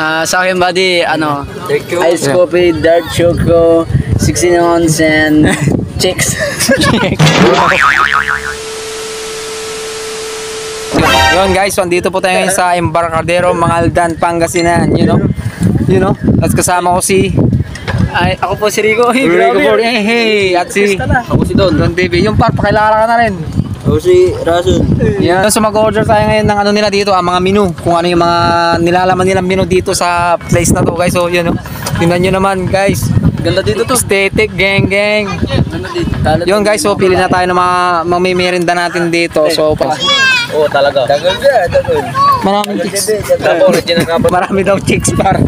Sa akin buddy, ice coffee, dark choco, 16 ounce and chicks. Yun guys, so andito po tayo ngayon sa Embarcadero, Mangaldan, Pangasinan. You know? At kasama ko si... Ako po si Rico. Hey. At si... Ako si Don TV. Yung par, pakilala ka na rin. Ako si Rason. Yeah. So mag-order tayo ngayon ng ano nila dito, ang mga menu. Kung ano yung mga nilalaman nilang menu dito sa place na to guys. So yun, tingnan nyo naman guys. Ganda dito to. Aesthetic, gang. Ganda dito. Yun guys, so pili na tayo ng mga mamimerinda natin dito. So Oo, talaga. Dagal siya, dagal. Maraming chicks. Marami daw chicks par. Ito.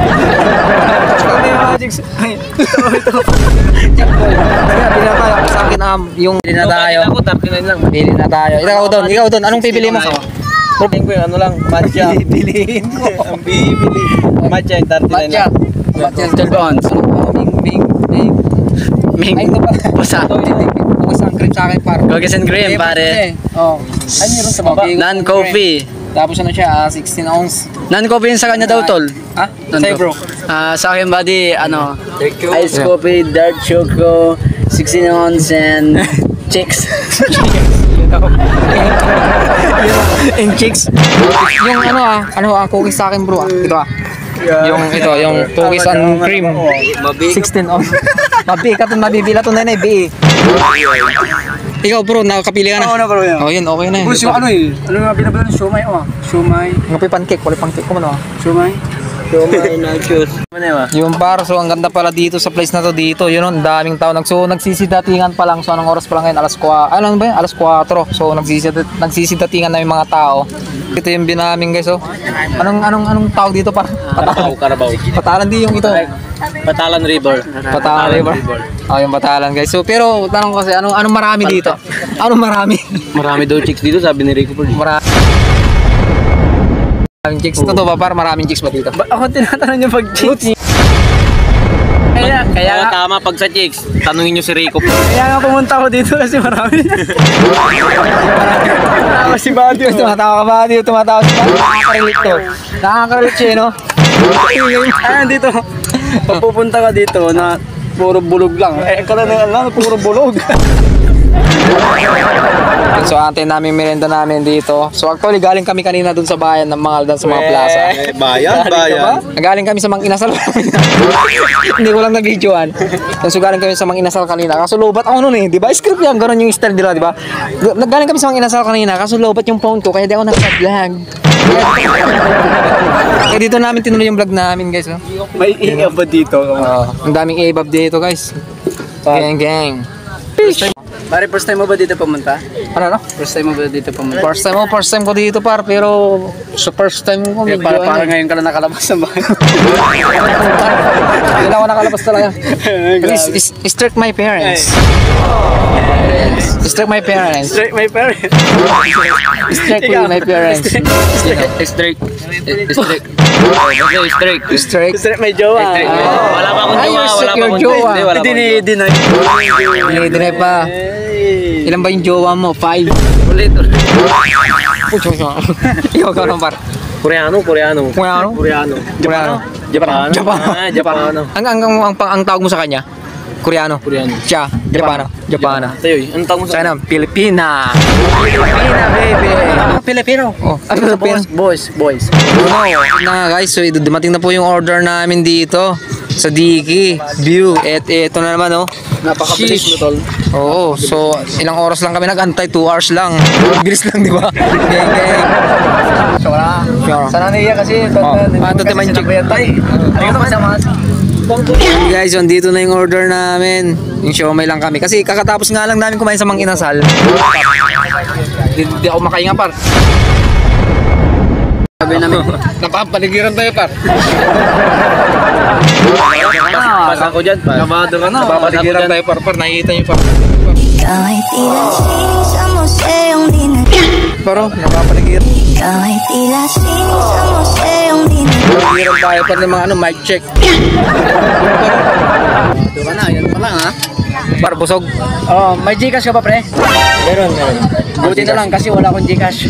Pili na tayo. Sa akin yung pili na tayo. Pili na tayo. Ikaw doon. Anong pipili mo? Pipiliin ko yung ano lang, matcha. Pipiliin ko. Ang bibili. Matcha yung 39 lang. Matcha 12 ounce. Ming. Ay, ito pa. Basa. Isang cream sa akin par. Cookies and cream pare. Oh. Ay, meron sa baba. Non-coffee. Tapos ano siya, 16 ounce. Non-coffee yung sa kanya daw tol. Ha? Sa'yo bro. Sa akin buddy, ice coffee, dark choco, 16 ounce and chicks. And chicks. Yung cookies sa akin bro. Ito yung cookies and cream. 16 ounce. Mabibila to na B. Ikaw bro, nakakapili ka na? Oo na bro yan. Oh yun, okay na yun. Bus yung ano nga binabala ng siomay siomay. Ngapi pancake, wala pancake ko man Siomay nachos. Yung par, so ang ganda pala dito sa place na to dito. Yun ang daming tao. So nagsisidatingan pa lang. So anong oras pa lang ngayon? Alas 4. So nagsisidatingan na yung mga tao. Ito yung binamin guys. So anong tawag dito par? Karabaw. Patalan di yung ito. Patalan River. Oh, yung Patalan guys. So pero tanong kasi anong marami dito? Anong marami? Marami daw chicks dito sabi ni Rico. Maraming chicks. Totoo ba par? Maraming chicks ba dito? Ako tinatanong niyo pag chicks. Kaya tama pag sa chicks. Tanungin niyo si Rico. Kaya nga pumunta ako dito kasi marami. Ako si Badio. Tumatawa ka Badio. Nakaka-relate to. Nakaka-relate siya no? Dito. Pag pupunta ka dito na puro bulog lang. Puro bulog. So antay namin merenda namin dito. So actually galing kami kanina dun sa bayan ng Mangaldan sa mga plaza. Bayan. Galing kami sa Mang Inasal. Hindi ko lang na-videoan. So galing kami sa Mang Inasal kanina. Kaso lobat ako noon di ba? Script yan, gano'n yung style nila, di ba? Galing kami sa Mang Inasal kanina. Kaso lobat yung phone ko kaya di ako naka-vlog. Kaya dito namin tinuloy yung vlog namin, guys. May i-abad dito. Ang daming i-abab dito, guys. Gang. Pare, first time mo ba dito pumunta? Ano? First time mo ba dito pumunta? First time ko dito par, pero sa first time ko medyo para ngayon ka lang nakalabas sa bahay. Hindi ako nakalabas talaga. Please, strike my parents. Strike my parents. Strike my parents. Strike my parents. Strike my jowa. Wala pa akong jowa. Dinay pa. Ilan ba yung jowa mo? 5. Ulit. Ikaw ka naman par. Koreano. Japano. Ang tawag mo sa kanya? Koreano. Siya, Japano. Tayo, anong tawag mo sa kanya? Filipina, baby. Filipino. Oh, boys. Na guys, so dumating na po yung order namin dito sa Diki View. Ito na naman napakabilis mo tol. Oo, so ilang oras lang kami nag-antay, 2 hours lang. Bilis lang, di ba? Gang. Sana niya kasi ito naman yung chick. Guys, dito na yung order namin. Yung siomay lang kami. Kasi kakatapos nga lang namin kumain sa Mang Inasal. Hindi ako makahinga par. Sabi namin, napapaligiran tayo par. Basa ko dyan. Kamado ka na. Napapaligiran tayo par. Nakikita nyo par. Pero, napapaligiran. Napapaligiran tayo par ng mga mic check. Ito ka na, yan pa lang ha. Par, busog. May Gcash ka ba pre? Meron. Buti na lang kasi wala akong Gcash.